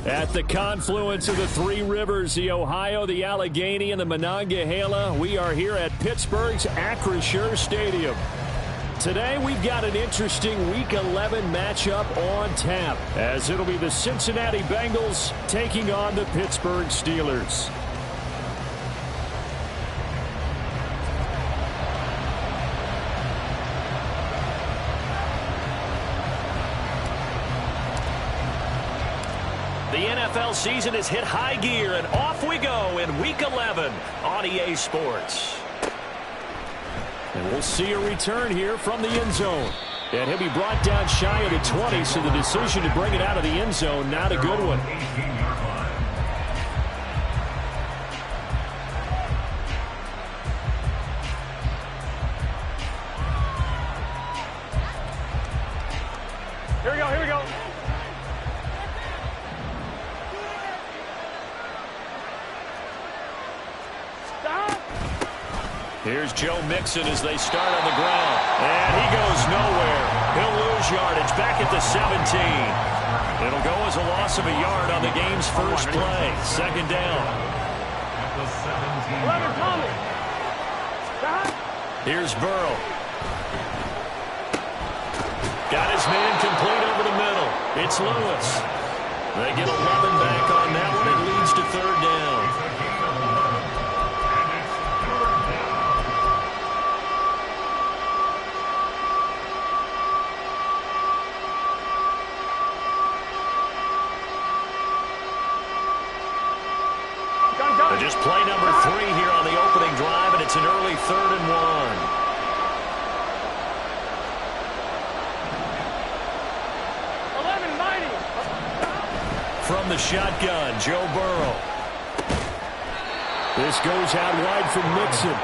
At the confluence of the three rivers, the Ohio, the Allegheny, and the Monongahela, we are here at Pittsburgh's Acrisure Stadium. Today, we've got an interesting Week 11 matchup on tap, as it'll be the Cincinnati Bengals taking on the Pittsburgh Steelers. The NFL season has hit high gear, and off we go in Week 11 on EA Sports. And we'll see a return here from the end zone. And he'll be brought down shy of the 20, so the decision to bring it out of the end zone, not a good one. Here we go, here we go. Here's Joe Mixon as they start on the ground. And he goes nowhere. He'll lose yardage back at the 17. It'll go as a loss of a yard on the game's first play. Second down. Here's Burrow. Got his man complete over the middle. It's Lewis. They get 11 back on that one. It leads to third down. Just play number 3 here on the opening drive, and it's an early 3rd and 1. From the shotgun, Joe Burrow. This goes out wide from Mixon.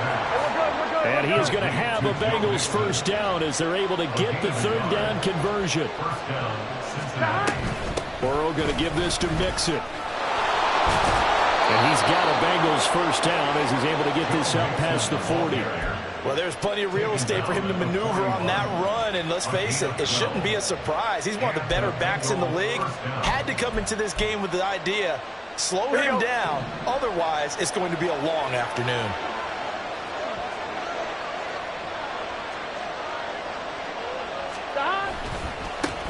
And he is going to have a Bengals first down as they're able to get the third down conversion. Burrow going to give this to Mixon. And he's got a Bengals first down as he's able to get this up past the 40. Well, there's plenty of real estate for him to maneuver on that run, and let's face it, it shouldn't be a surprise. He's one of the better backs in the league. Had to come into this game with the idea, slow him down, otherwise it's going to be a long afternoon.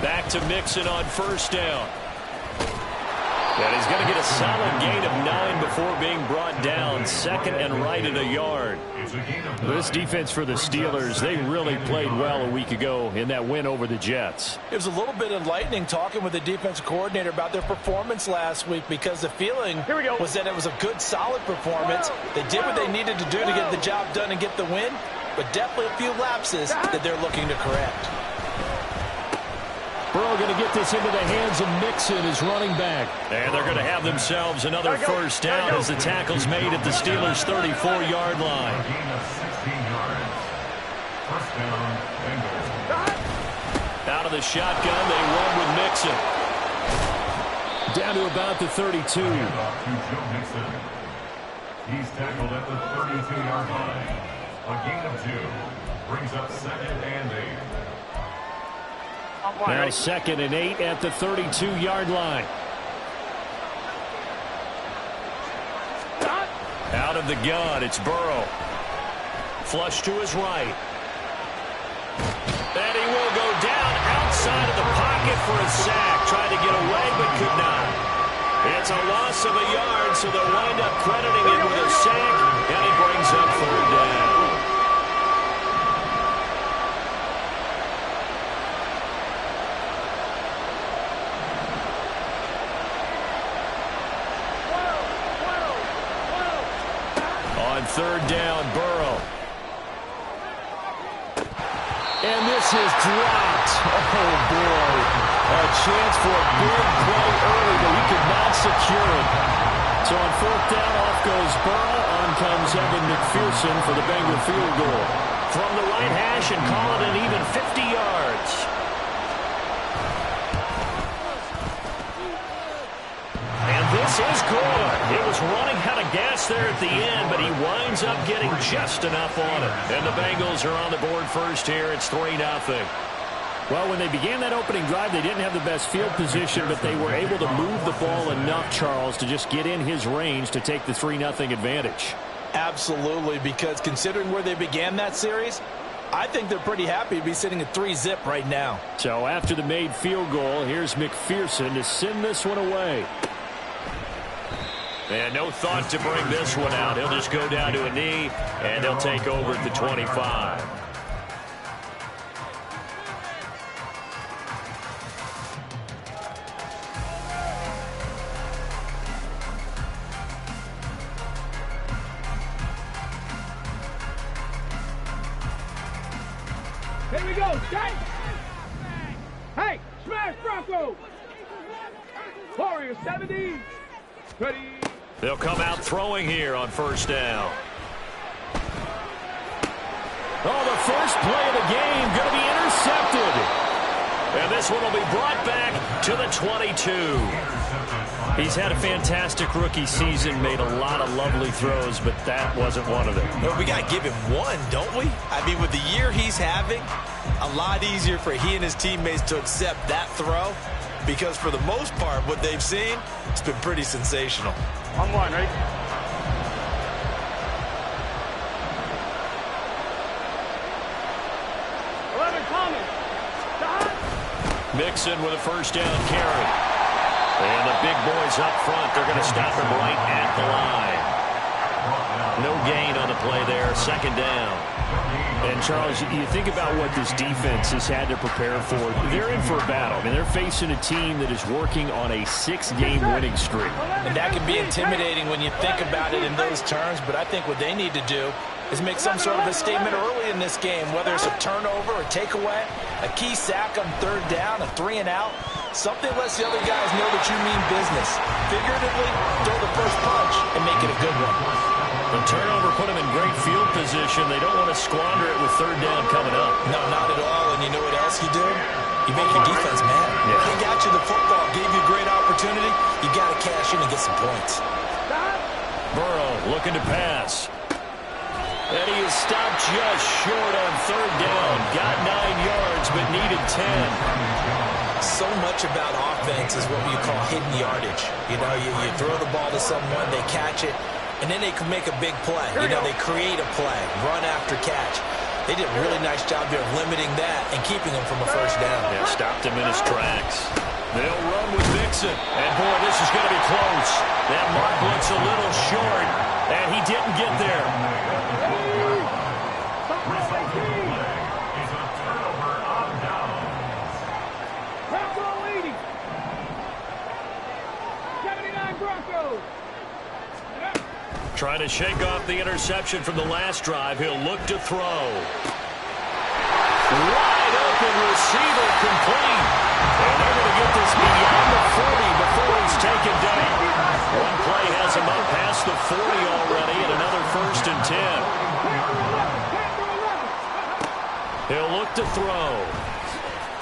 Back to Mixon on first down. And he's going to get a solid gain of 9 before being brought down. Second and right at a yard. This defense for the Steelers, they really played well a week ago in that win over the Jets. It was a little bit enlightening talking with the defensive coordinator about their performance last week, because the feeling was that it was a good, solid performance. They did what they needed to do to get the job done and get the win, but definitely a few lapses that they're looking to correct. Burrow going to get this into the hands of Mixon as running back. And they're going to have themselves another first down as the tackle's made at the Steelers' 34-yard line. Out of the shotgun, they run with Mixon. Down to about the 32. He's tackled at the 32-yard line. A gain of 2 brings up 2nd and 8. Now 2nd and 8 at the 32-yard line. Out of the gun, it's Burrow. Flush to his right. And he will go down outside of the pocket for a sack. Tried to get away but could not. It's a loss of a yard, so they'll wind up crediting it with a sack, and he brings up third down. Third down, Burrow. And this is dropped. Oh, boy. A chance for a big play early, but he could not secure it. So on fourth down, off goes Burrow. On comes Evan McPherson for the Bengal field goal. From the right hash and call it an even 50 yards. And This is good. It was running out of gas there at the end, but he winds up getting just enough on it. And the Bengals are on the board first here. It's 3-0. Well, when they began that opening drive, they didn't have the best field position, but they were able to move the ball enough, Charles, to just get in his range to take the 3-0 advantage. Absolutely, because considering where they began that series, I think they're pretty happy to be sitting at 3-zip right now. So after the made field goal, here's McPherson to send this one away. And no thought to bring this one out. He'll just go down to a knee, and they'll take over at the 25. Here we go, Sky. Hey, smash Bronco. Warrior 70. Ready. They'll come out throwing here on first down. Oh, the first play of the game going to be intercepted. And this one will be brought back to the 22. He's had a fantastic rookie season, made a lot of lovely throws, but that wasn't one of them. Well, we got to give him one, don't we? I mean, with the year he's having, a lot easier for he and his teammates to accept that throw, because for the most part, what they've seen, it's been pretty sensational. On one, right? Mixon with a first down carry. And the big boys up front, they're going to stop him right at the line. No gain on the play there, second down. And, Charles, you think about what this defense has had to prepare for. They're in for a battle. I mean, they're facing a team that is working on a 6-game winning streak. And that can be intimidating when you think about it in those terms, but I think what they need to do is make some sort of a statement early in this game, whether it's a turnover, a takeaway, a key sack on third down, a 3-and-out. Something lets the other guys know that you mean business. Figuratively, throw the first punch and make it a good one. The turnover put them in great field position. They don't want to squander it with third down coming up. No, not at all. And you know what else you do? You make your defense mad. Yeah. They got you the football, gave you a great opportunity. You got to cash in and get some points. Burrow looking to pass. And he is stopped just short on third down. Got 9 yards, but needed 10. So much about offense is what you call hidden yardage. You know, you throw the ball to someone, they catch it, and then they can make a big play. You know, they create a play, run after catch. They did a really nice job there of limiting that and keeping him from a first down. Yeah, stopped him in his tracks. They'll run with Mixon. And, boy, this is going to be close. That mark looks a little short, and he didn't get there. Trying to shake off the interception from the last drive. He'll look to throw. Wide open receiver complete. And they're going to get this beyond the 40 before he's taken down. One play has him up past the 40 already, and another first and 10. He'll look to throw.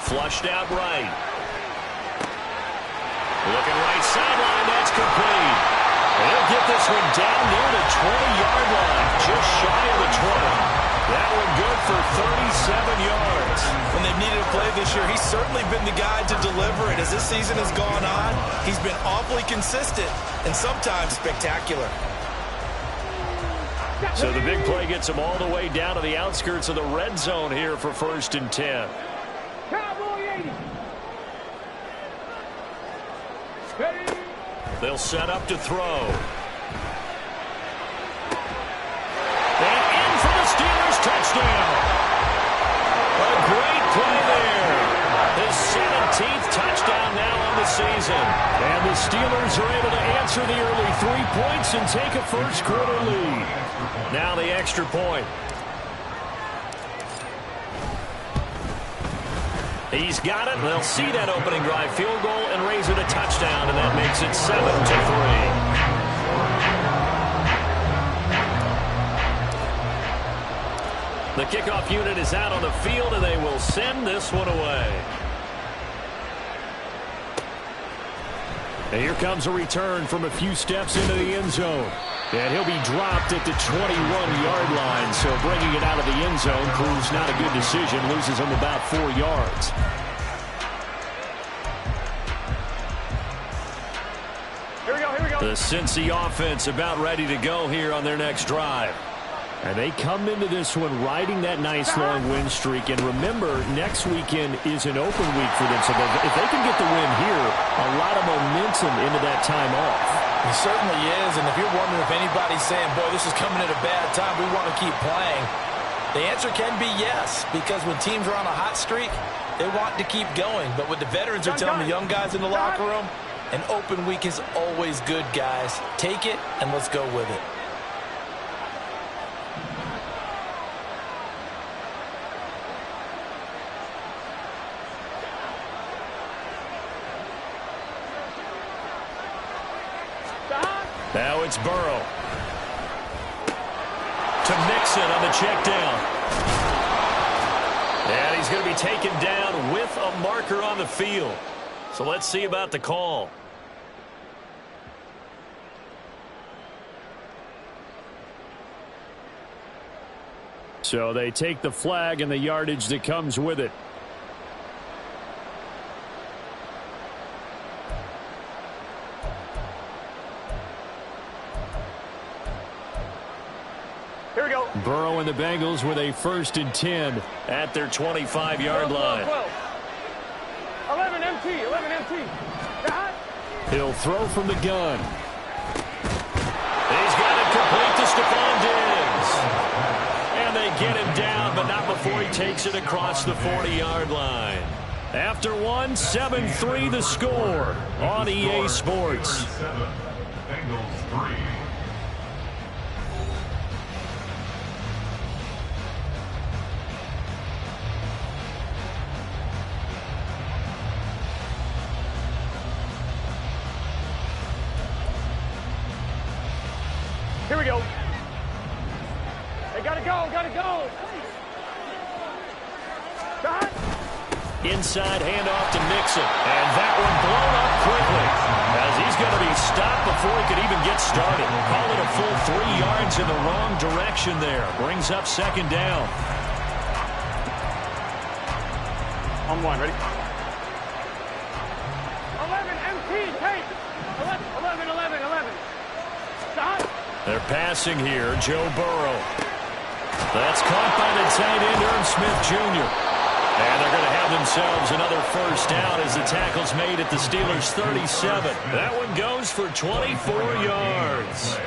Flushed out right. Looking right sideline. That's complete. They'll get this one down near the 20-yard line, just shy of the 20. That one good for 37 yards. When they've needed a play this year, he's certainly been the guy to deliver it. As this season has gone on, he's been awfully consistent and sometimes spectacular. So the big play gets him all the way down to the outskirts of the red zone here for first and 10. Cowboy 80. They'll set up to throw. And in for the Steelers touchdown. A great play there. His 17th touchdown now on the season. And the Steelers are able to answer the early 3 points and take a first-quarter lead. Now the extra point. He's got it. They'll see that opening drive field goal and raise it a touchdown, and that makes it 7-3. The kickoff unit is out on the field, and they will send this one away. And here comes a return from a few steps into the end zone. And he'll be dropped at the 21-yard line. So bringing it out of the end zone proves not a good decision. Loses him about 4 yards. Here we go, here we go. The Cincy offense about ready to go here on their next drive. And they come into this one riding that nice long win streak. And remember, next weekend is an open week for them. So if they can get the win here, a lot of momentum into that time off. It certainly is. And if you're wondering if anybody's saying, boy, this is coming at a bad time, we want to keep playing, the answer can be yes. Because when teams are on a hot streak, they want to keep going. But what the veterans are telling the young guys in the locker room, an open week is always good, guys. Take it and let's go with it. Now it's Burrow. To Mixon on the check down. And he's going to be taken down with a marker on the field. So let's see about the call. So they take the flag and the yardage that comes with it. Here we go. Burrow and the Bengals with a 1st and 10 at their 25-yard line. 11 MT, 11 MT. He'll throw from the gun. He's got it complete to Stephon Diggs. And they get him down, but not before he takes it across the 40-yard line. After one, 7-3 the score on EA Sports. Bengals 3. Here we go. They gotta go, gotta go. Shot. Inside handoff to Mixon. And that one blown up quickly as he's going to be stopped before he could even get started. Call it a full 3 yards in the wrong direction there. Brings up 2nd down. On one, ready? 11 MT, tape. 11, 11, 11. Shot. They're passing here. Joe Burrow. That's caught by the tight end, Aaron Smith Jr. And they're going to have themselves another 1st down as the tackle's made at the Steelers' 37. That one goes for 24 yards.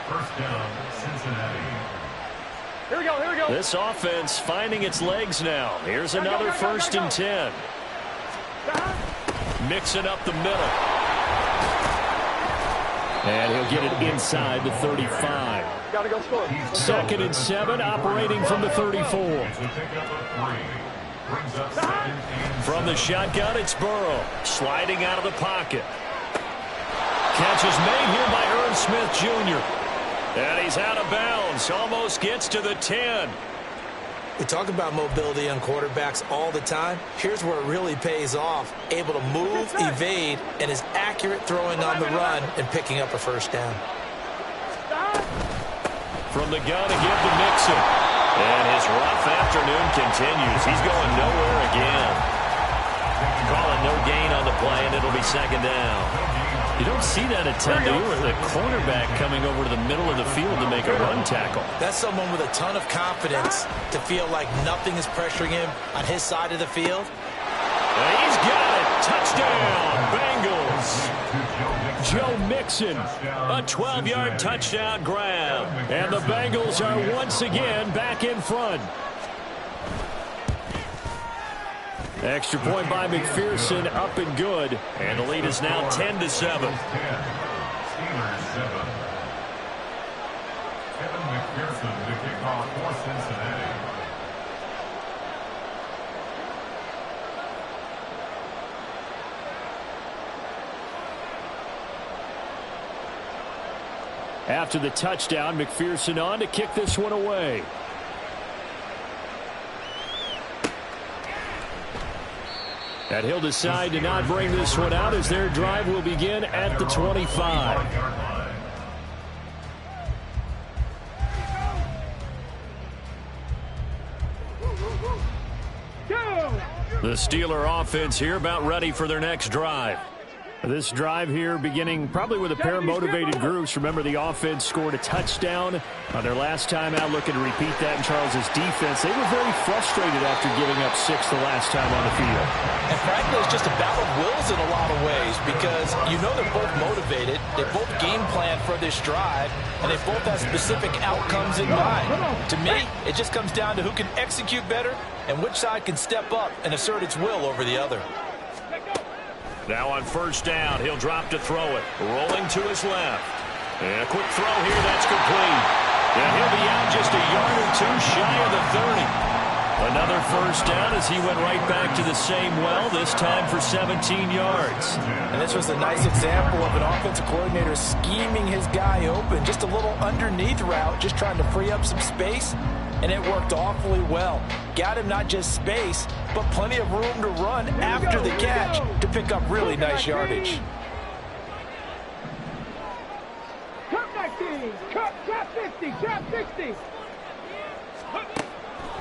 1st down, Cincinnati. Here we go, here we go. This offense finding its legs now. Here's another 1st and 10. Shot. Mixing up the middle. And he'll get it inside the 35. Gotta go score. 2nd and 7, operating from the 34. From the shotgun, it's Burrow. Sliding out of the pocket. Catch is made here by Aaron Smith Jr. And he's out of bounds. Almost gets to the 10. We talk about mobility on quarterbacks all the time. Here's where it really pays off. Able to move, evade, and is accurate throwing on the run and picking up a 1st down. From the gun again to Mixon. And his rough afternoon continues. He's going nowhere again. Call it no gain on the play, and it'll be 2nd down. You don't see that a ton, do you? The cornerback coming over to the middle of the field to make a run tackle. That's someone with a ton of confidence to feel like nothing is pressuring him on his side of the field. And he's got it. Touchdown, Bengals. Joe Mixon, a 12-yard touchdown grab. And the Bengals are once again back in front. Extra point by McPherson, up and good. And the lead is now 10-7. Steelers 7. Kevin McPherson to kick off for Cincinnati. After the touchdown, McPherson on to kick this one away. And he'll decide to not bring this one out as their drive will begin at the 25. The Steeler offense here about ready for their next drive. This drive here beginning probably with a pair of motivated groups. Remember, the offense scored a touchdown on their last time out, looking to repeat that in Charles's defense. They were very frustrated after giving up 6 the last time on the field. And frankly, it's just a battle of wills in a lot of ways because you know they're both motivated. They both game plan for this drive, and they both have specific outcomes in mind. To me, it just comes down to who can execute better and which side can step up and assert its will over the other. Now on first down, he'll drop to throw it. Rolling to his left. And a quick throw here, that's complete. And he'll be out just a yard or two shy of the 30. Another first down as he went right back to the same well, this time for 17 yards. And this was a nice example of an offensive coordinator scheming his guy open. Just a little underneath route, just trying to free up some space. And it worked awfully well. Got him not just space, but plenty of room to run after the catch to pick up really nice yardage. Cut 19, cut 50, cut 60.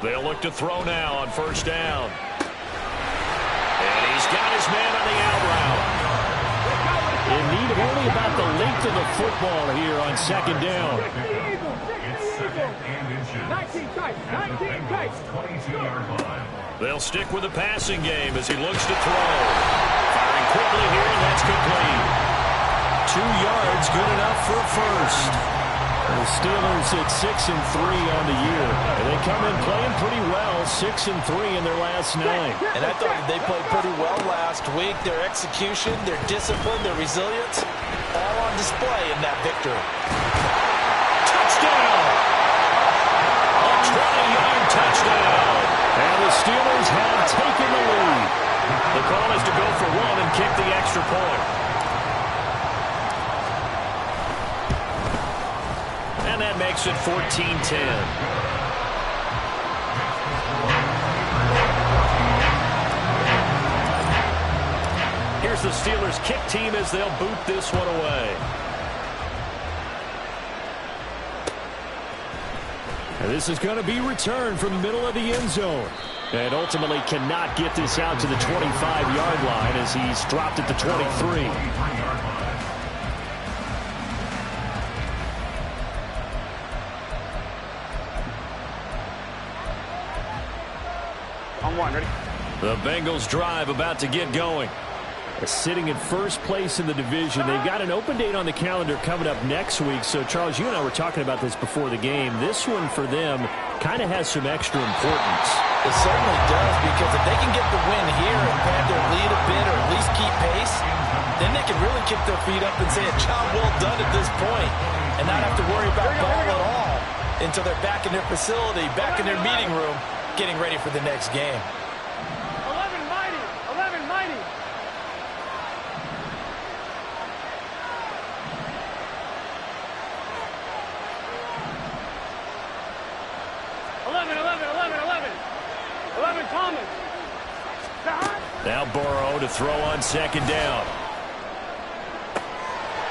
They'll look to throw now on first down. And he's got his man on the out route. In need of only about the length of the football here on second down. It's second and inches. 19 tight, 19 tight. 22-yard line. They'll stick with the passing game as he looks to throw. Firing quickly here, and that's complete. 2 yards, good enough for a first. The Steelers at 6-3 on the year. And they come in playing pretty well, 6-3 in their last 9. And I thought that they played pretty well last week. Their execution, their discipline, their resilience, all on display in that victory. Touchdown! A 20-yard touchdown. And the Steelers have taken the lead. The call is to go for one and kick the extra point. And that makes it 14-10. Here's the Steelers kick team as they'll boot this one away. And this is going to be returned from the middle of the end zone. And ultimately cannot get this out to the 25-yard line as he's dropped at the 23. On one, ready? The Bengals drive about to get going. Sitting in first place in the division. They've got an open date on the calendar coming up next week. So, Charles, you and I were talking about this before the game. This one for them kind of has some extra importance. It certainly does, because if they can get the win here and pad their lead a bit or at least keep pace, then they can really kick their feet up and say a job well done at this point and not have to worry about ball at all until they're back in their facility, back in their meeting room, getting ready for the next game. 11 mighty, 11 mighty. 11 Thomas. Now Burrow to throw on second down.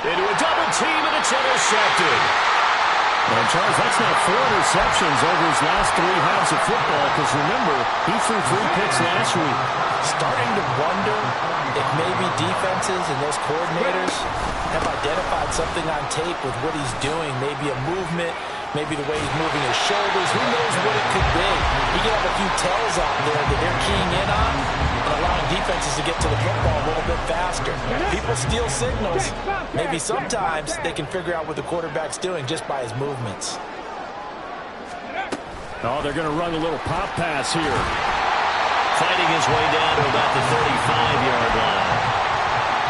Into a double team, and it's intercepted. Well, Charles, that's now 4 interceptions over his last 3 halves of football, because remember, he threw 3 picks last week. Starting to wonder if maybe defenses and those coordinators have identified something on tape with what he's doing, maybe a movement, maybe the way he's moving his shoulders. Who knows what it could be? He could have a few tells out there that they're keying in on and allowing defenses to get to the football a little bit faster. People steal signals. Maybe sometimes they can figure out what the quarterback's doing just by his movements. Oh, they're going to run a little pop pass here. Fighting his way down to about the 35-yard line.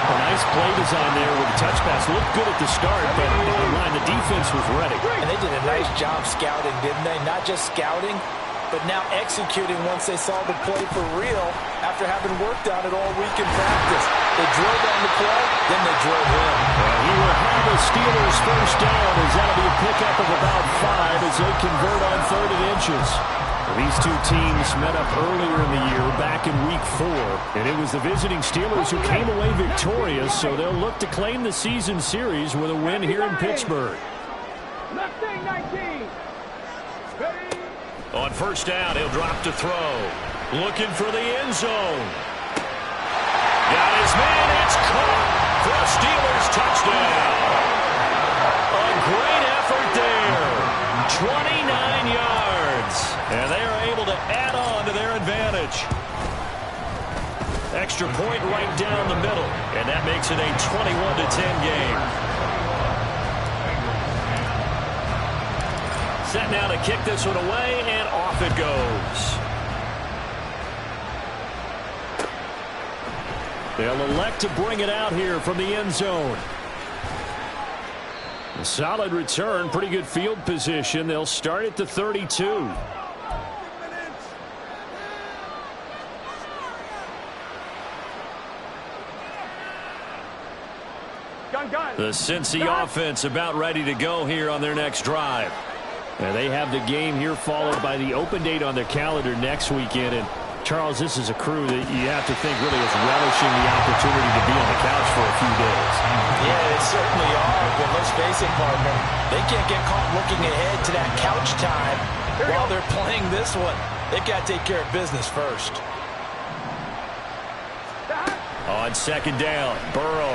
A nice play design there with the touch pass. Looked good at the start, but bottom line, the defense was ready. And they did a nice job scouting, didn't they? Not just scouting, but now executing once they saw the play for real after having worked on it all week in practice. They drilled on the play, then they drilled him. And he will have the Steelers first down as that'll be a pickup of about 5 as they convert on 3rd and inches. These two teams met up earlier in the year back back in Week 4, and it was the visiting Steelers who came away victorious, so they'll look to claim the season series with a win here in Pittsburgh. On first down, he'll drop to throw. Looking for the end zone. Got his man. It's caught for a Steelers touchdown. A great effort there. 29 yards. And they are able to add on to their advantage. Extra point right down the middle. And that makes it a 21-10 game. Set now to kick this one away, and off it goes. They'll elect to bring it out here from the end zone. A solid return, pretty good field position. They'll start at the 32. The Cincy offense about ready to go here on their next drive. And they have the game here followed by the open date on their calendar next weekend. And Charles, this is a crew that you have to think really is relishing the opportunity to be on the couch for a few days. Yeah, they certainly are. But let's face it, partner, they can't get caught looking ahead to that couch time while they're playing this one. They've got to take care of business first. On second down, Burrow.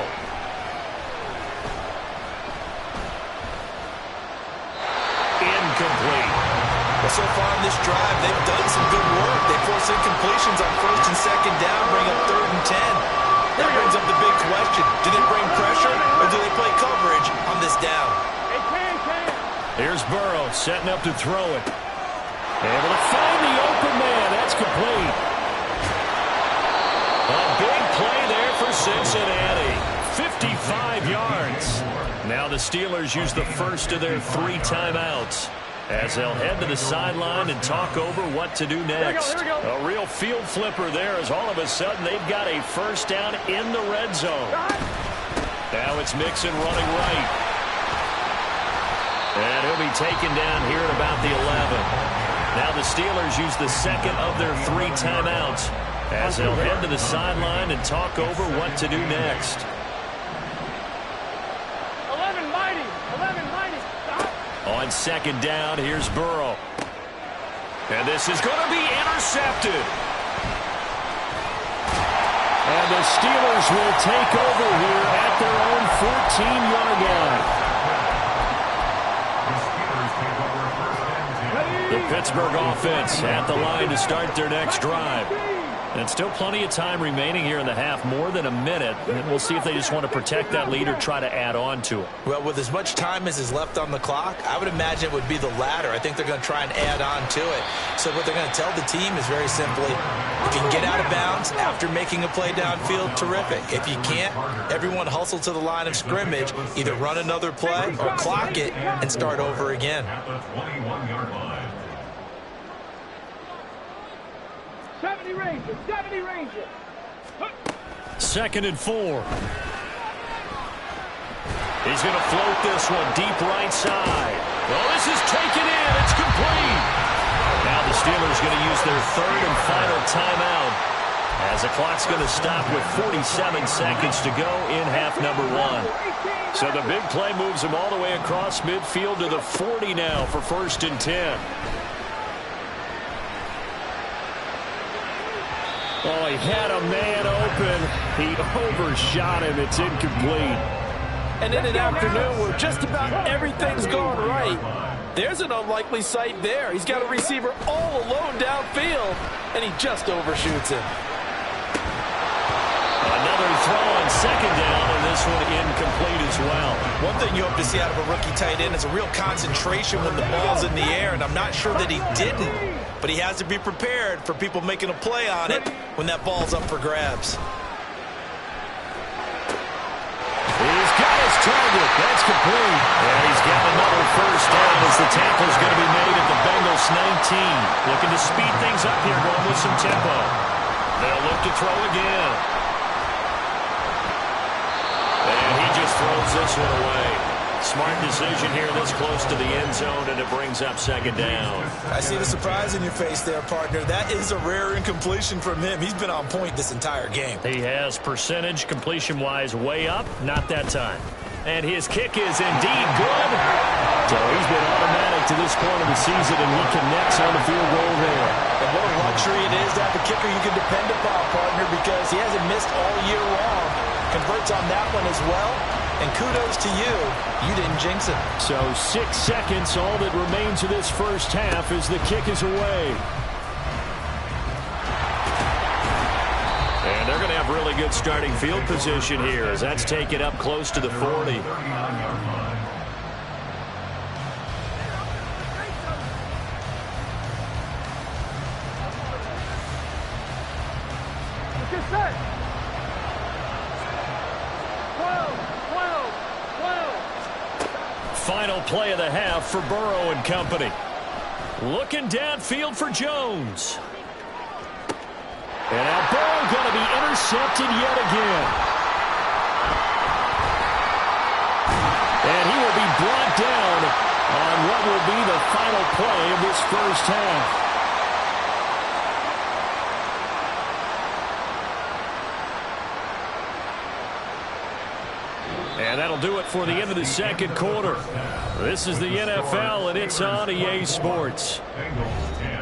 Incomplete. Well, so far in this drive, they've done some good work. They force incompletions on first and second down, bring up 3rd and 10. That brings up the big question. Do they bring pressure or do they play coverage on this down? Here's Burrow setting up to throw it. Able to find the open man. That's complete. A big play there for Cincinnati. 55 yards. Now the Steelers use the first of their 3 timeouts as they'll head to the sideline and talk over what to do next. Here we go. A real field flipper there as all of a sudden they've got a first down in the red zone. Now it's Mixon running right. And he'll be taken down here at about the 11. Now the Steelers use the second of their 3 timeouts as they'll head to the sideline and talk over what to do next. 11 mighty. On second down, here's Burrow. And this is going to be intercepted. And the Steelers will take over here at their own 14-yard line. The Pittsburgh offense at the line to start their next drive. And still plenty of time remaining here in the half, more than a minute. And we'll see if they just want to protect that lead or try to add on to it. Well, with as much time as is left on the clock, I would imagine it would be the latter. I think they're going to try and add on to it. So what they're going to tell the team is very simply, if you can get out of bounds after making a play downfield, terrific. If you can't, everyone hustle to the line of scrimmage, either run another play or clock it and start over again. At the 21-yard line. 70 Rangers. 70 Rangers. 2nd and 4. He's going to float this one deep right side. Oh, this is taken in. It's complete. Now the Steelers going to use their 3rd and final timeout as the clock's going to stop with 47 seconds to go in half number 1. So the big play moves them all the way across midfield to the 40 now for 1st and 10. Oh, he had a man open. He overshot him. It's incomplete. And in an afternoon where just about everything's going right, there's an unlikely sight there. He's got a receiver all alone downfield, and he just overshoots him. Another throw on second down, and this one incomplete as well. One thing you hope to see out of a rookie tight end is a real concentration when the ball's in the air, and I'm not sure that he didn't, but he has to be prepared for people making a play on it when that ball's up for grabs. He's got his target. That's complete. And he's got another first down as the tackle's going to be made at the Bengals 19. Looking to speed things up here, going with some tempo. They'll look to throw again. And he just throws this one away. Smart decision here this close to the end zone, and it brings up second down. I see the surprise in your face there, partner. That is a rare incompletion from him. He's been on point this entire game. He has percentage completion-wise way up, not that time. And his kick is indeed good. So he's been automatic to this point of the season, and he connects on the field goal there. And what a luxury it is to have a kicker you can depend upon, partner, because he hasn't missed all year long. Converts on that one as well. And kudos to you. You didn't jinx it. So 6 seconds, all that remains of this first half as the kick is away. And they're going to have really good starting field position here as that's taken up close to the 40. Get set. 12. Final play of the half for Burrow and company. Looking downfield for Jones. And now Burrow going to be intercepted yet again. And he will be brought down on what will be the final play of this first half. And that'll do it for the end of the second quarter. This is the NFL, and it's on EA Sports. Bengals 10.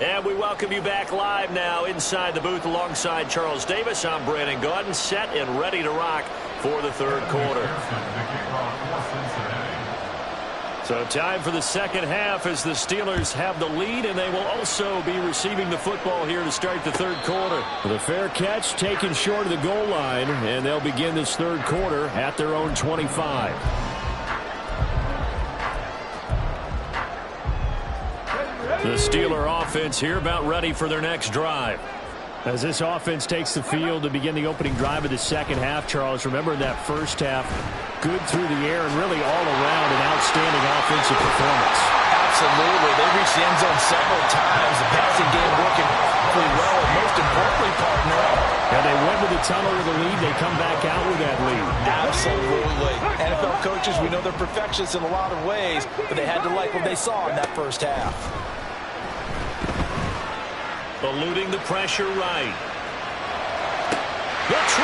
And we welcome you back live now inside the booth alongside Charles Davis. I'm Brandon Gaudin, set and ready to rock for the third quarter. So time for the second half as the Steelers have the lead, and they will also be receiving the football here to start the third quarter. The fair catch taken short of the goal line, and they'll begin this third quarter at their own 25. The Steeler offense here about ready for their next drive. As this offense takes the field to begin the opening drive of the second half, Charles, remember that first half, good through the air and really all around an outstanding offensive performance. Absolutely. They reached the end zone several times. The passing game working pretty well, and most importantly, partner. And they went to the tunnel with a lead. They come back out with that lead. Absolutely. NFL coaches, we know they're perfectionists in a lot of ways, but they had to like what they saw in that first half. Eluding the pressure right. The 20.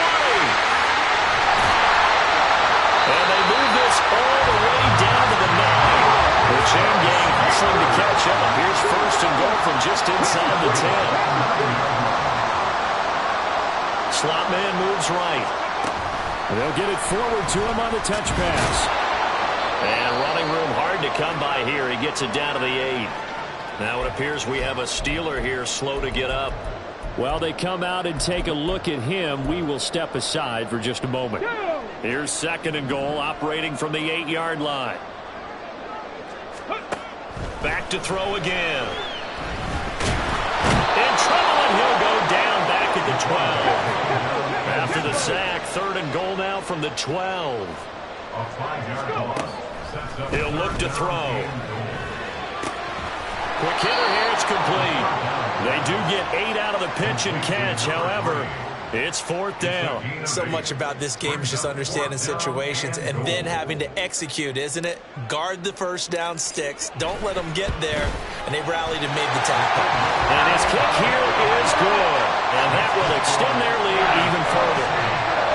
And they move this all the way down to the 9. The chain gang hustling to catch up. Here's first and goal from just inside the 10. Slot man moves right. They'll get it forward to him on the touch pass. And running room hard to come by here. He gets it down to the 8. Now it appears we have a Steeler here slow to get up. Well, they come out and take a look at him. We will step aside for just a moment. Here's second and goal, operating from the 8-yard line. Back to throw again. In trouble, and he'll go down back at the 12. After the sack, third and goal now from the 12. A 5-yard loss. He'll look to throw. Quick hitter here, it's complete. They do get 8 out of the pitch and catch. However, it's fourth down. So much about this game is just understanding situations and then having to execute, isn't it? Guard the first down sticks. Don't let them get there. And they rallied and made the tackle. And his kick here is good. And that will extend their lead even further.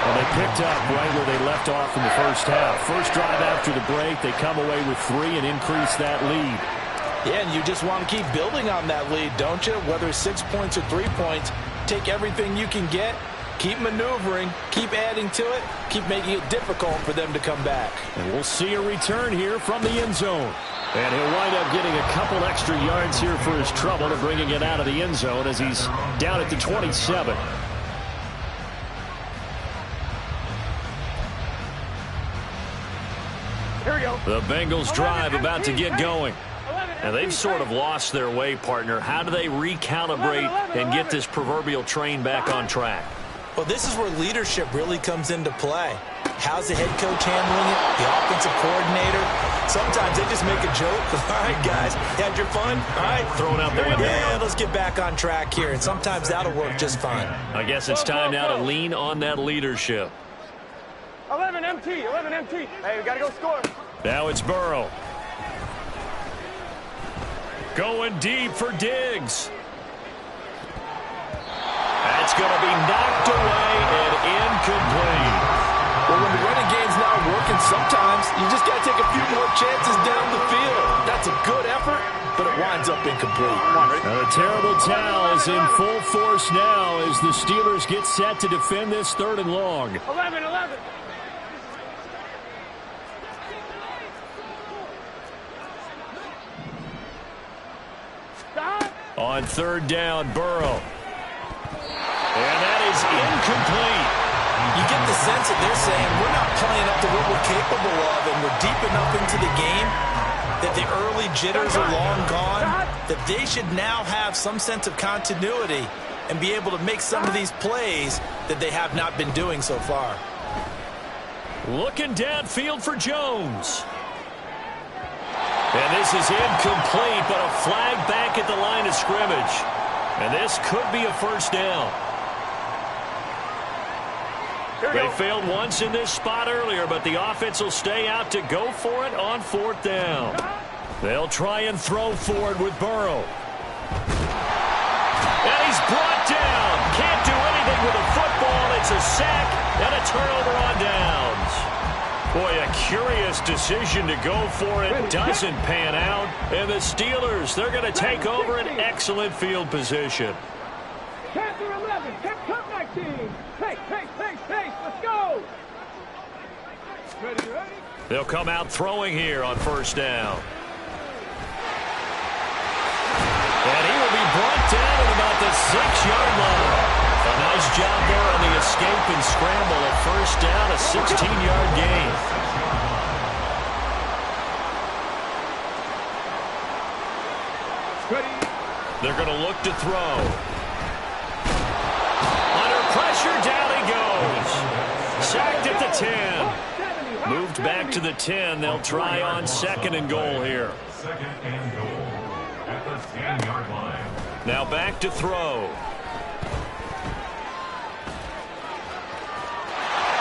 Well, they picked up right where they left off in the first half. First drive after the break, they come away with 3 and increase that lead. Yeah, and you just want to keep building on that lead, don't you? Whether it's 6 points or 3 points, take everything you can get, keep maneuvering, keep adding to it, keep making it difficult for them to come back. And we'll see a return here from the end zone. And he'll wind up getting a couple extra yards here for his trouble to bringing it out of the end zone as he's down at the 27. Here we go. The Bengals drive about to get going. And they've sort of lost their way, partner. How do they recalibrate and get this proverbial train back on track? Well, this is where leadership really comes into play. How's the head coach handling it? The offensive coordinator? Sometimes they just make a joke. All right, guys, had your fun? All right, throw it out the window. Yeah, let's get back on track here, and sometimes that'll work just fine. I guess it's time now to lean on that leadership. 11 MT. Hey, we got to go score. Now it's Burrow. Going deep for Diggs. That's going to be knocked away and incomplete. Well, when the running game's not working, sometimes you just got to take a few more chances down the field. That's a good effort, but it winds up incomplete. Now the terrible towel is in full force now as the Steelers get set to defend this 3rd and long. 11. On 3rd down, Burrow. And that is incomplete. You get the sense that they're saying we're not playing up to what we're capable of, and we're deep enough into the game that the early jitters are long gone, that they should now have some sense of continuity and be able to make some of these plays that they have not been doing so far. Looking downfield for Jones. And this is incomplete, but a flag back at the line of scrimmage. And this could be a 1st down. They failed once in this spot earlier, but the offense will stay out to go for it on 4th down. They'll try and throw forward with Burrow. And he's brought down. Can't do anything with a football. It's a sack and a turnover on downs. Boy, a curious decision to go for it. Doesn't pan out. And the Steelers, they're going to take over an excellent field position. Chapter 11. Come back, team. Pace. Let's go. Ready. They'll come out throwing here on 1st down. And he will be brought down at about the 6-yard line. A nice job there on the escape and scramble. A 1st down, a 16-yard gain. They're going to look to throw. Under pressure, down he goes. Sacked at the 10. Moved back to the 10. They'll try on 2nd and goal here. 2nd and goal at the 10-yard line. Now back to throw.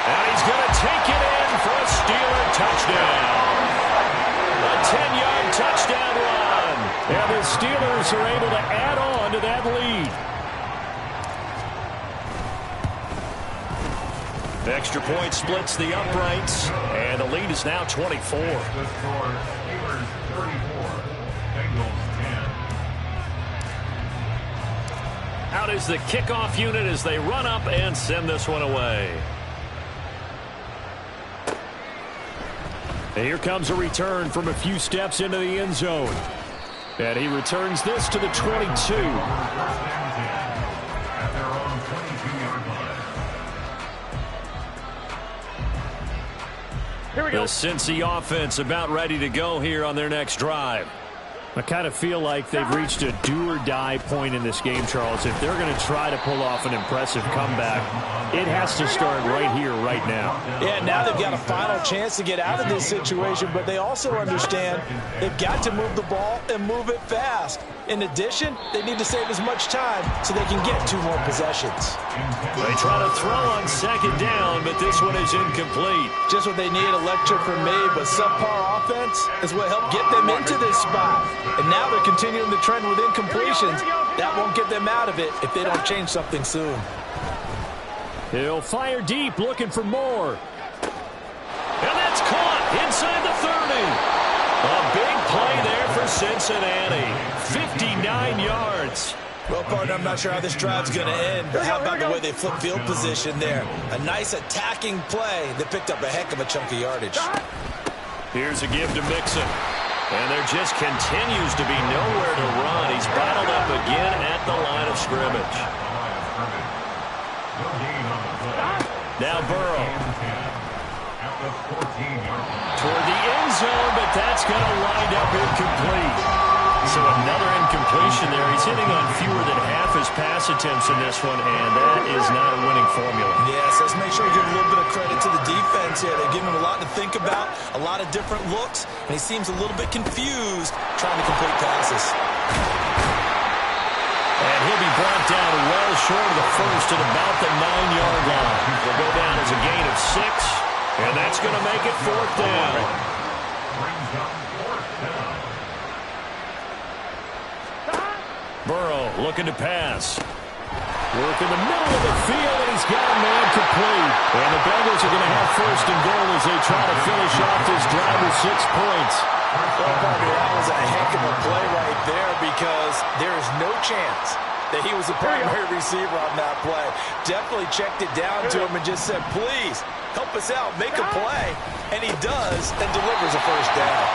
And he's going to take it in for a Steeler touchdown. A 10-yard touchdown run. And the Steelers are able to add on to that lead. Extra point splits the uprights, and the lead is now 24. The score, Steelers 34, Bengals 10. Out is the kickoff unit as they run up and send this one away. And here comes a return from a few steps into the end zone. And he returns this to the 22. At their own 22-yard line. Here we go. The Cincy offense about ready to go here on their next drive. I kind of feel like they've reached a do-or-die point in this game, Charles. If they're going to try to pull off an impressive comeback, it has to start right here, right now. Yeah, now they've got a final chance to get out of this situation, but they also understand they've got to move the ball and move it fast. In addition, they need to save as much time so they can get 2 more possessions. They try to throw on 2nd down, but this one is incomplete. Just what they need, a lecture from me, but subpar offense is what helped get them into this spot. And now they're continuing the trend with incompletions. That won't get them out of it if they don't change something soon. He'll fire deep, looking for more. And that's caught inside the 30. A big play there for Cincinnati. 59 yards. Well, partner, I'm not sure how this drive's going to end, but how about the way they flip field position there? A nice attacking play that picked up a heck of a chunk of yardage. Here's a give to Mixon. And there just continues to be nowhere to run. He's battled up again at the line of scrimmage. Now Burrow. Toward the end zone, but that's going to wind up incomplete. So another incompletion there. He's hitting on fewer than half his pass attempts in this one, and that is not a winning formula. Yes, let's make sure we give a little bit of credit to the defense here. They've given him a lot to think about, a lot of different looks, and he seems a little bit confused trying to complete passes. And he'll be brought down well short of the first at about the 9-yard line. They'll go down as a gain of 6, and that's going to make it 4th down. Burrow looking to pass. Work in the middle of the field, and he's got a man complete. And the Bengals are going to have 1st and goal as they try to finish off this drive with 6 points. Well, Bobby, that was a heck of a play right there because there is no chance that he was the primary receiver on that play. Definitely checked it down to him and just said, please, help us out, make a play. And he does and delivers a 1st down.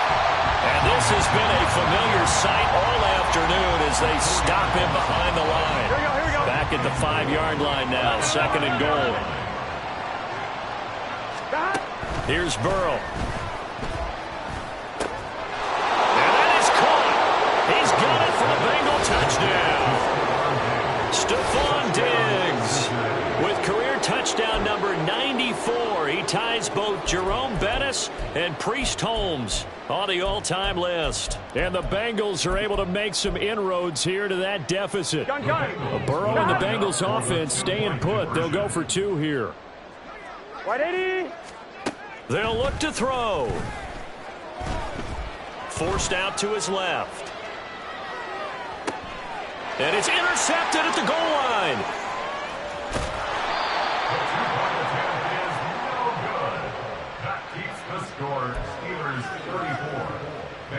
And this has been a familiar sight all afternoon as they stop him behind the line. Back at the 5-yard line now, 2nd and goal. Here's Burrow. And that is caught. He's got it for the Bengal touchdown. Stephon Diggs with career touchdown number 94. He ties both Jerome Bettis and Priest Holmes on the all-time list. And the Bengals are able to make some inroads here to that deficit. Burrow and the Bengals offense staying put. They'll go for 2 here. 180. They'll look to throw. Forced out to his left. And it's intercepted at the goal line.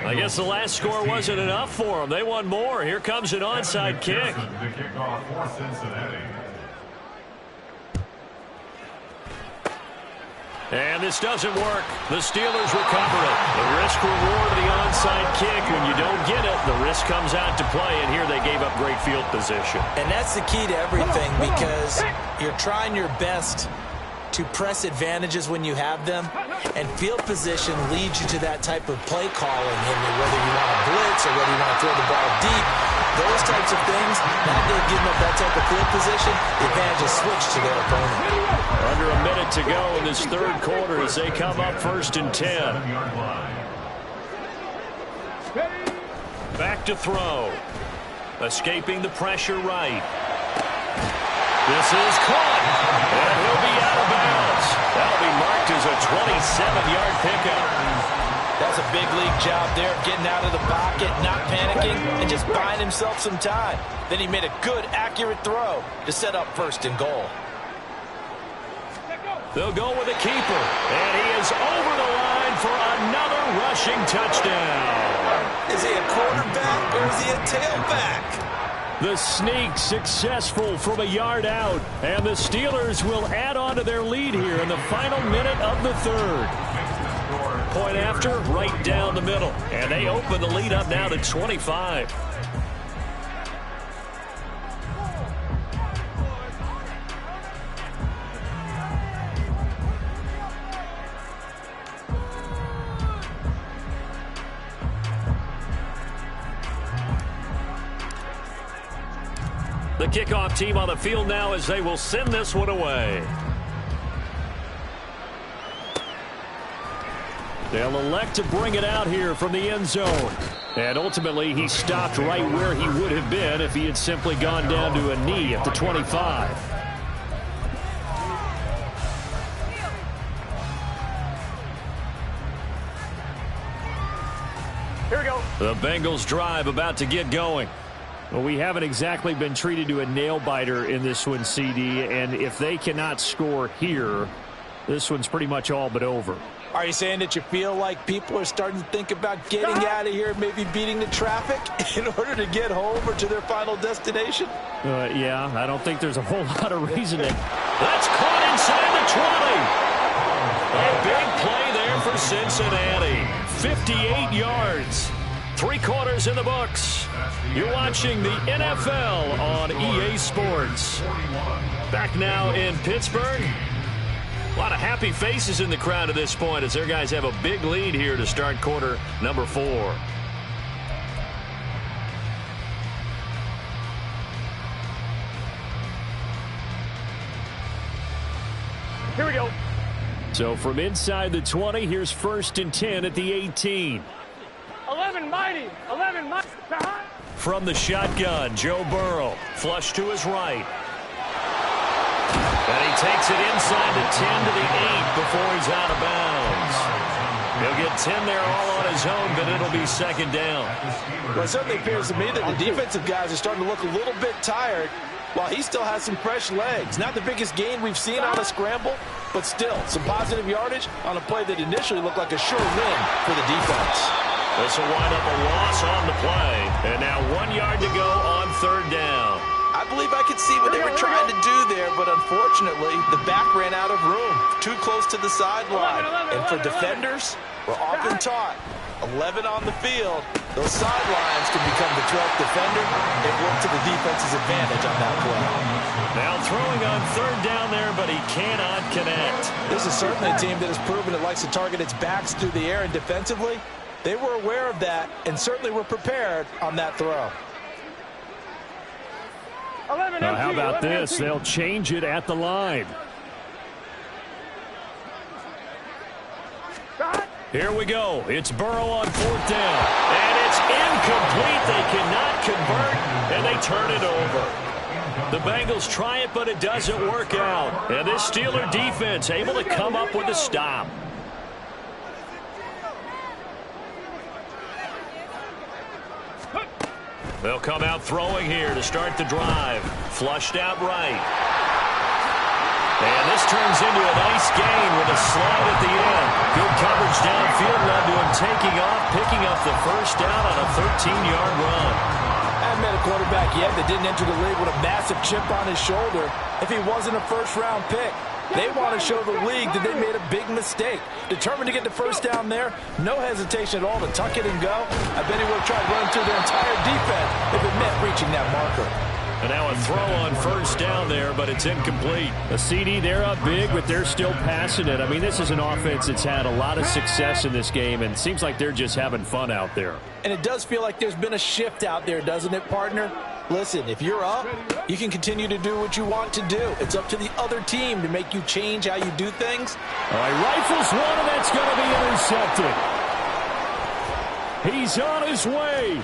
I guess the last score wasn't enough for them. They want more. Here comes an onside kick. The kickoff for Cincinnati. And this doesn't work. The Steelers recover it. The risk-reward of the onside kick. When you don't get it, the risk comes out to play. And here they gave up great field position. And that's the key to everything because you're trying your best to press advantages when you have them, and field position leads you to that type of play calling, and whether you want to blitz or whether you want to throw the ball deep, those types of things, now they've given up that type of field position, the advantage is switched to their opponent. Under a minute to go in this 3rd quarter as they come up 1st and 10. Back to throw. Escaping the pressure right. This is caught, and he'll be out of bounds. That'll be marked as a 27-yard pickup. That's a big league job there, getting out of the pocket, not panicking, and just buying himself some time. Then he made a good, accurate throw to set up 1st and goal. They'll go with a keeper, and he is over the line for another rushing touchdown. Is he a quarterback or is he a tailback? The sneak successful from a yard out, and the Steelers will add on to their lead here in the final minute of the 3rd. Point after, right down the middle, and they open the lead up now to 25. The kickoff team on the field now as they will send this one away. They'll elect to bring it out here from the end zone. And ultimately, he stopped right where he would have been if he had simply gone down to a knee at the 25. Here we go. The Bengals drive about to get going. Well, we haven't exactly been treated to a nail-biter in this one, CD, and if they cannot score here, this one's pretty much all but over. Are you saying that you feel like people are starting to think about getting out of here, maybe beating the traffic in order to get home or to their final destination? Yeah, I don't think there's a whole lot of reasoning. That's caught inside the 20. A big play there for Cincinnati. 58 yards. 3 quarters in the books. You're watching the NFL on EA Sports. Back now in Pittsburgh. A lot of happy faces in the crowd at this point as their guys have a big lead here to start quarter number 4. Here we go. So from inside the 20, here's 1st and 10 at the 18. 11 mighty. 11 mighty. From the shotgun, Joe Burrow. Flush to his right. And he takes it inside the 10 to the 8 before he's out of bounds. He'll get 10 there all on his own, but it'll be 2nd down. Well, it certainly appears to me that the defensive guys are starting to look a little bit tired while he still has some fresh legs. Not the biggest gain we've seen on a scramble, but still some positive yardage on a play that initially looked like a sure win for the defense. This will wind up a loss on the play. And now 1 yard to go on 3rd down. I believe I could see what they were trying to do there, but unfortunately, the back ran out of room. Too close to the sideline. And for defenders, we're often taught 11 on the field, those sidelines can become the 12th defender. It worked to the defense's advantage on that play. Now throwing on 3rd down there, but he cannot connect. This is certainly a team that has proven it likes to target its backs through the air, and defensively, they were aware of that and certainly were prepared on that throw. Now, how about this? They'll change it at the line. Here we go. It's Burrow on 4th down. And it's incomplete. They cannot convert, and they turn it over. The Bengals try it, but it doesn't work out. And this Steeler defense able to come up with a stop. They'll come out throwing here to start the drive. Flushed out right. And this turns into a nice gain with a slide at the end. Good coverage downfield led to him taking off, picking up the 1st down on a 13-yard run. I haven't met a quarterback yet that didn't enter the league with a massive chip on his shoulder if he wasn't a 1st-round pick. They want to show the league that they made a big mistake. Determined to get the 1st down there, no hesitation at all to tuck it and go. I bet he would have tried running through their entire defense if it meant reaching that marker. And now a throw on 1st down there, but it's incomplete. A CD, they're up big, but they're still passing it. I mean, this is an offense that's had a lot of success in this game, and it seems like they're just having fun out there. And it does feel like there's been a shift out there, doesn't it, partner? Listen, if you're up, you can continue to do what you want to do. It's up to the other team to make you change how you do things. All right, rifles one, and that's going to be intercepted. He's on his way.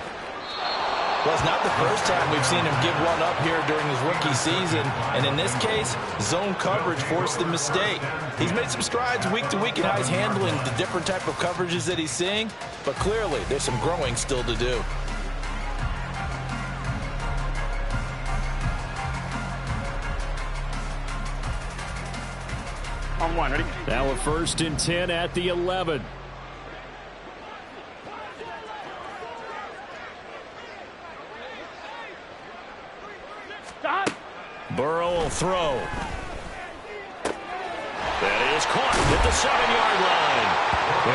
Well, it's not the first time we've seen him give one up here during his rookie season. And in this case, zone coverage forced the mistake. He's made some strides week to week in how he's handling the different type of coverages that he's seeing. But clearly, there's some growing still to do. On 1, ready? Now a 1st and 10 at the 11. Stop. Burrow will throw. That is caught at the 7-yard line.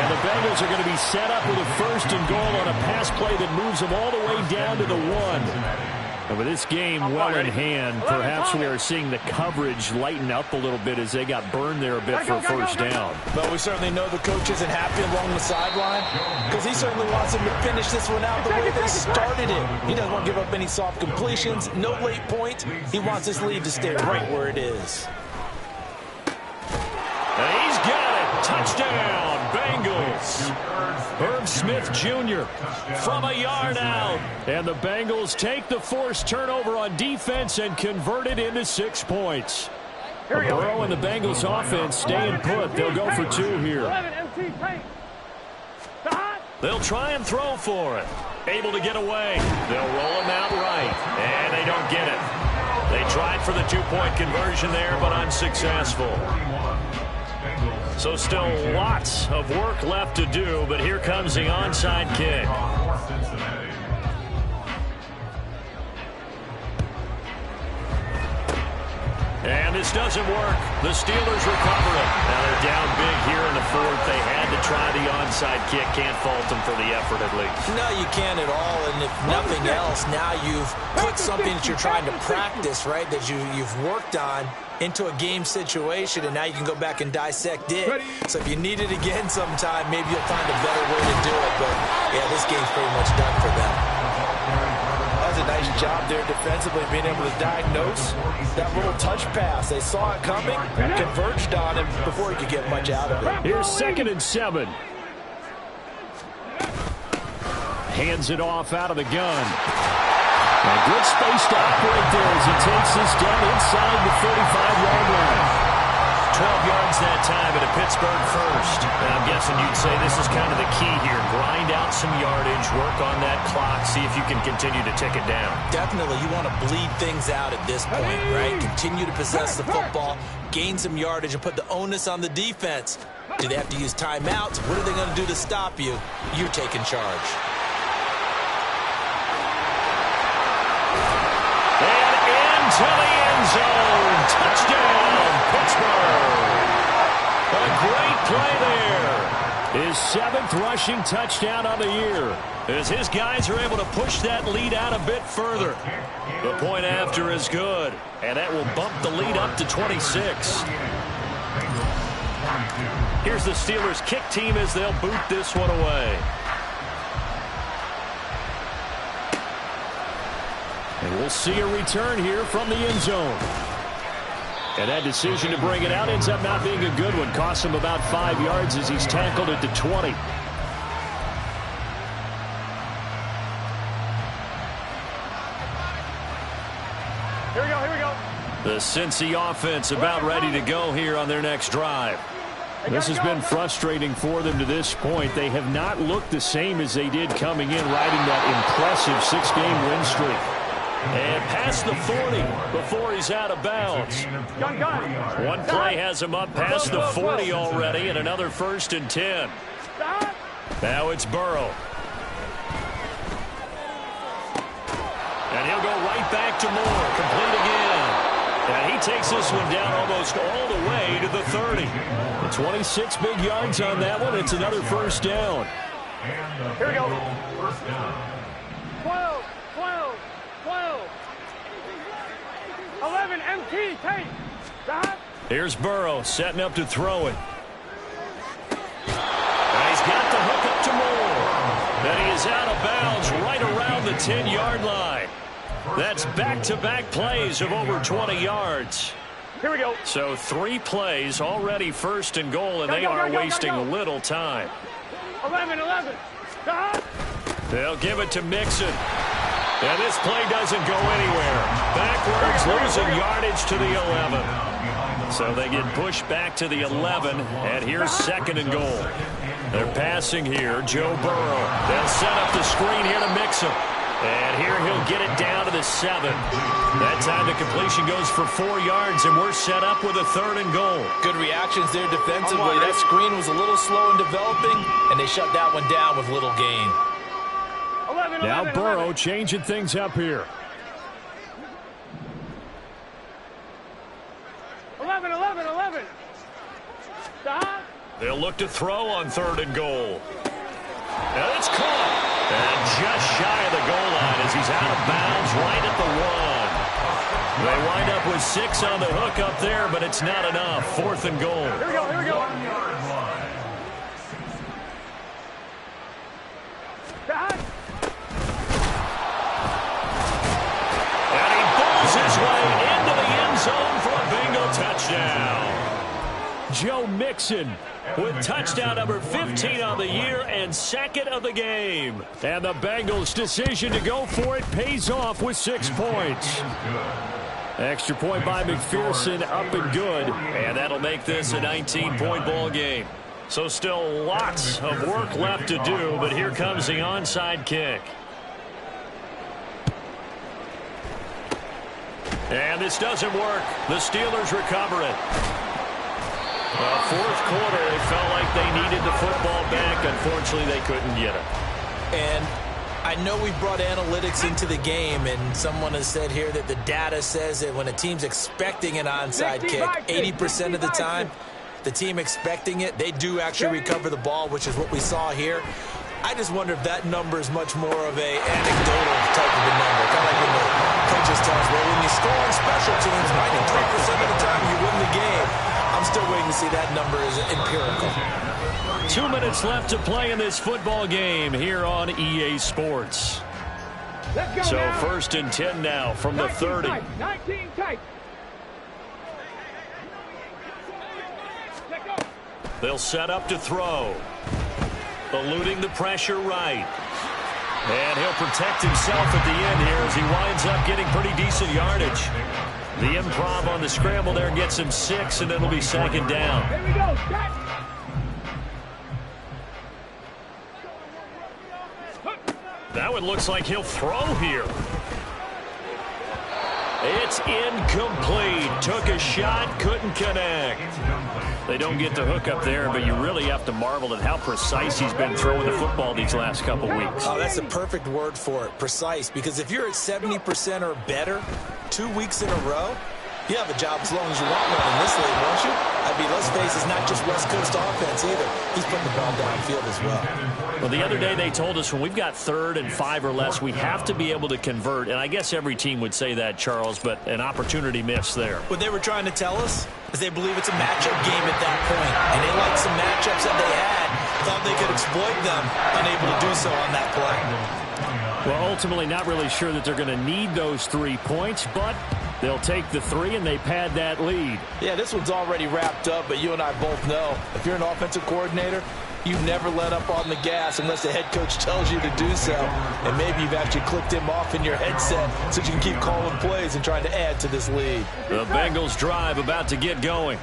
And the Bengals are going to be set up with a 1st and goal on a pass play that moves them all the way down to the 1. And with this game well in hand, perhaps we are seeing the coverage lighten up a little bit as they got burned there a bit for a 1st down. But we certainly know the coach isn't happy along the sideline because he certainly wants them to finish this one out the way they started it. He doesn't want to give up any soft completions, no late points. He wants this lead to stay right where it is. And he's got it. Touchdown, Bengals. Herb Smith Jr. from a yard out. And the Bengals take the forced turnover on defense and convert it into 6 points. Burrow and the Bengals offense staying put. They'll go for 2 here. They'll try and throw for it. Able to get away. They'll roll him out right. And they don't get it. They tried for the 2-point conversion there, but unsuccessful. So still lots of work left to do, but here comes the onside kick. And this doesn't work. The Steelers recover it. Now they're down big here in the 4th. They had to try the onside kick. Can't fault them for the effort at least. No, you can't at all. And if nothing else, now you've put something that you're trying to practice, right, that you've worked on into a game situation, and now you can go back and dissect it. So if you need it again sometime, maybe you'll find a better way to do it. But, yeah, this game's pretty much done for them. That was a nice Nice job there defensively, being able to diagnose that little touch pass. They saw it coming, converged on him before he could get much out of it. Here's 2nd and 7. Hands it off out of the gun. And good space to operate there as he takes this down inside the 35-yard line. 12 yards that time at a Pittsburgh first. And I'm guessing you'd say this is kind of the key here. Grind out some yardage, work on that clock, see if you can continue to tick it down. Definitely, you want to bleed things out at this point, right? Continue to possess the football, gain some yardage, and put the onus on the defense. Do they have to use timeouts? What are they going to do to stop you? You're taking charge. To the end zone. Touchdown, Pittsburgh. A great play there. His 7th rushing touchdown on the year. As his guys are able to push that lead out a bit further. The point after is good. And that will bump the lead up to 26. Here's the Steelers' kick team as they'll boot this one away. And we'll see a return here from the end zone. And that decision to bring it out ends up not being a good one. Costs him about 5 yards as he's tackled at the 20. Here we go, here we go. The Cincy offense about ready to go here on their next drive. This has been frustrating for them to this point. They have not looked the same as they did coming in, riding that impressive 6-game win streak. And past the 40 before he's out of bounds. One play has him up past the 40 already, and another 1st and 10. Now it's Burrow. And he'll go right back to Moore, complete again. And he takes this one down almost all the way to the 30. 26 big yards on that one. It's another 1st down. Here we go. 12, 12, 12. 11, MT, take. Stop. Here's Burrow setting up to throw it. And he's got the hook up to Moore. And he is out of bounds right around the 10-yard line. That's back-to-back plays of over 20 yards. Here we go. So 3 plays already 1st and goal, and they are wasting little time. 11, 11. Stop. They'll give it to Mixon. And this play doesn't go anywhere. Backwards, losing yardage to the 11. So they get pushed back to the 11, and here's 2nd and goal. They're passing here, Joe Burrow. They'll set up the screen here to Mixon. And here he'll get it down to the 7. That time the completion goes for 4 yards, and we're set up with a 3rd and goal. Good reactions there defensively. That screen was a little slow in developing, and they shut that one down with little gain. 11, Now 11, Burrow 11. changing things up here. 11, 11, 11. Stop. They'll look to throw on 3rd and goal. And it's caught. And just shy of the goal line as he's out of bounds right at the 1. They wind up with 6 on the hook up there, but it's not enough. 4th and goal. Here we go, here we go. Stop. And he bowls his way into the end zone for a Bengal touchdown. Joe Mixon with touchdown number 15 on the year and 2nd of the game. And the Bengals' decision to go for it pays off with 6 points. Extra point by McPherson, up and good. And that'll make this a 19-point ball game. So still lots of work left to do, but here comes the onside kick. And this doesn't work. The Steelers recover it. Well, 4th quarter, they felt like they needed the football back. Unfortunately, they couldn't get it. And I know we brought analytics into the game, and someone has said here that the data says that when a team's expecting an onside kick, 80% of the time, the team expecting it, they do actually recover the ball, which is what we saw here. I just wonder if that number is much more of a anecdotal type of a number. Kind of like when the coaches tell us, well, when you score on special teams, 93% of the time you win the game. I'm still waiting to see that number is empirical. 2 minutes left to play in this football game here on EA Sports. Let's go So now. 1st and 10 now from the 30. 19 tight. Let go. They'll set up to throw. Eluding the pressure right. And he'll protect himself at the end here as he winds up getting pretty decent yardage. The improv on the scramble there gets him 6, and it'll be 2nd down. Here we go. Set. That one looks like he'll throw here. It's incomplete. Took a shot, couldn't connect. They don't get the hook up there, but you really have to marvel at how precise he's been throwing the football these last couple weeks. Oh, that's the perfect word for it, precise. Because if you're at 70% or better 2 weeks in a row, you have a job as long as you want one in this league, won't you? I mean, let's face it, it's not just West Coast offense either. He's putting the ball downfield as well. Well, the other day they told us when we've got 3rd and 5 or less, we have to be able to convert. And I guess every team would say that, Charles, but an opportunity missed there. What they were trying to tell us is they believe it's a matchup game at that point. And they liked some matchups that they had, thought they could exploit them, unable to do so on that play. Well, ultimately not really sure that they're going to need those 3 points, but they'll take the 3 and they pad that lead. Yeah, this one's already wrapped up, but you and I both know if you're an offensive coordinator, you never let up on the gas unless the head coach tells you to do so. And maybe you've actually clicked him off in your headset so you can keep calling plays and trying to add to this lead. The Bengals drive about to get going.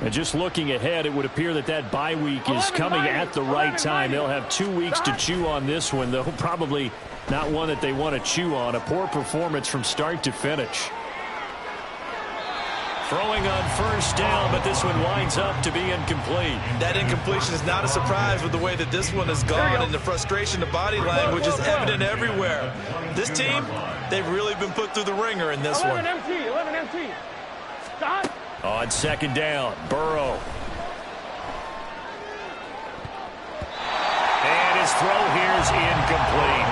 And just looking ahead, it would appear that that bye week is coming at the right time. They'll have 2 weeks to chew on this one, though probably not one that they want to chew on. A poor performance from start to finish. Throwing on 1st down, but this one winds up to be incomplete. That incompletion is not a surprise with the way that this one has gone, and the frustration, the body language is evident everywhere. This team, they've really been put through the ringer in this 11 one. MT. 11 MT. Stop. On 2nd down, Burrow. And his throw here is incomplete.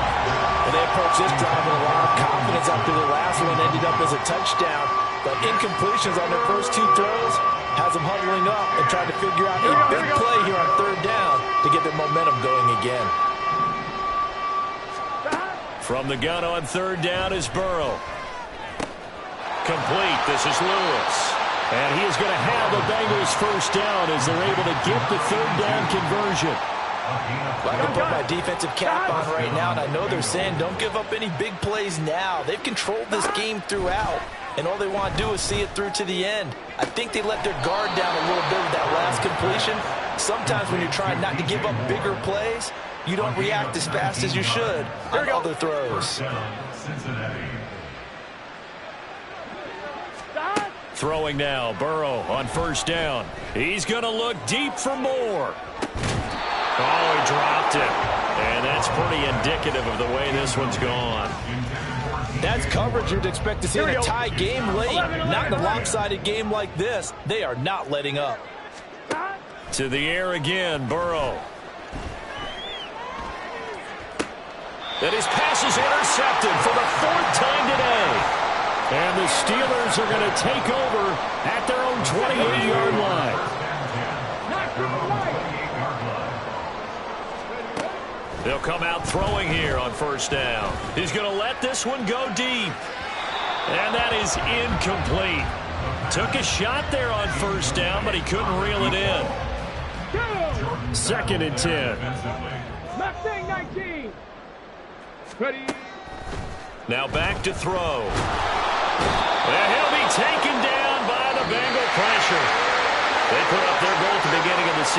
Well, they approached this drive with a lot of confidence after the last one ended up as a touchdown. But incompletions on their first 2 throws has them huddling up and trying to figure out a big play here on 3rd down to get their momentum going again. From the gun on 3rd down is Burrow. Complete. This is Lewis. And he is going to have the Bengals 1st down as they're able to get the 3rd down conversion. I can put my defensive cap on right now, and I know they're saying don't give up any big plays now. They've controlled this game throughout, and all they want to do is see it through to the end. I think they let their guard down a little bit with that last completion. Sometimes when you're trying not to give up bigger plays, you don't react as fast as you should on other throws. Throwing now, Burrow on 1st down. He's going to look deep for more. Oh, he dropped it. And that's pretty indicative of the way this one's gone. That's coverage you'd expect to see in a tie game late. Not in a lopsided game like this. They are not letting up. To the air again, Burrow. And his pass is intercepted for the 4th time today. And the Steelers are going to take over at their own 28-yard line. They'll come out throwing here on 1st down. He's going to let this one go deep. And that is incomplete. Took a shot there on 1st down, but he couldn't reel it in. 2nd and 10. Mustang 19. Ready. Now back to throw. And he'll be taken down by the Bengal pressure. They put up their goal at the beginning of the season.